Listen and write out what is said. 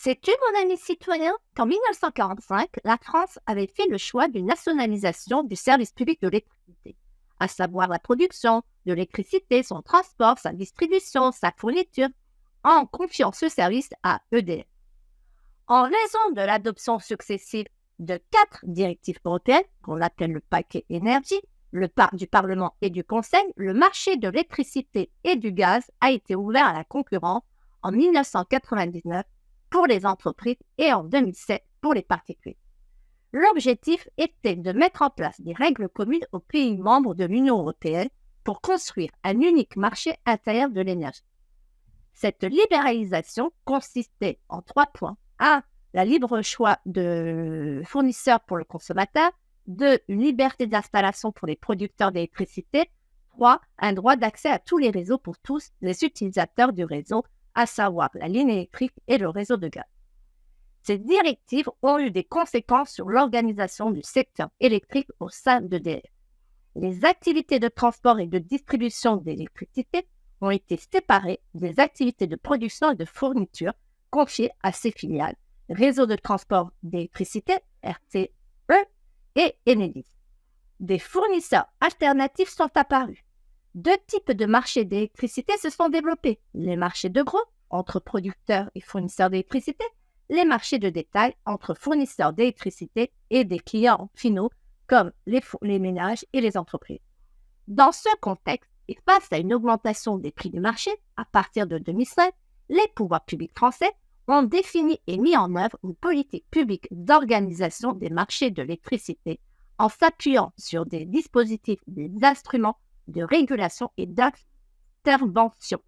Sais-tu, mon ami citoyen, qu'en 1945, la France avait fait le choix d'une nationalisation du service public de l'électricité, à savoir la production de l'électricité, son transport, sa distribution, sa fourniture, en confiant ce service à EDF. En raison de l'adoption successive de 4 directives européennes, qu'on appelle le paquet énergie, du Parlement et du Conseil, le marché de l'électricité et du gaz a été ouvert à la concurrence en 1999 pour les entreprises et en 2007 pour les particuliers. L'objectif était de mettre en place des règles communes aux pays membres de l'Union européenne pour construire un unique marché intérieur de l'énergie. Cette libéralisation consistait en 3 points. 1. La libre choix de fournisseurs pour le consommateur. 2. Une liberté d'installation pour les producteurs d'électricité. 3. Un droit d'accès à tous les réseaux pour tous les utilisateurs du réseau, à savoir la ligne électrique et le réseau de gaz. Ces directives ont eu des conséquences sur l'organisation du secteur électrique au sein d'EDF. Les activités de transport et de distribution d'électricité ont été séparées des activités de production et de fourniture confiées à ses filiales, Réseau de transport d'électricité, RTE, et Enedis. Des fournisseurs alternatifs sont apparus. 2 types de marchés d'électricité se sont développés. Les marchés de gros, entre producteurs et fournisseurs d'électricité, les marchés de détail, entre fournisseurs d'électricité et des clients finaux, comme les ménages et les entreprises. Dans ce contexte, et face à une augmentation des prix du marché, à partir de 2005, les pouvoirs publics français ont défini et mis en œuvre une politique publique d'organisation des marchés de l'électricité en s'appuyant sur des dispositifs, des instruments de régulation et d'intervention.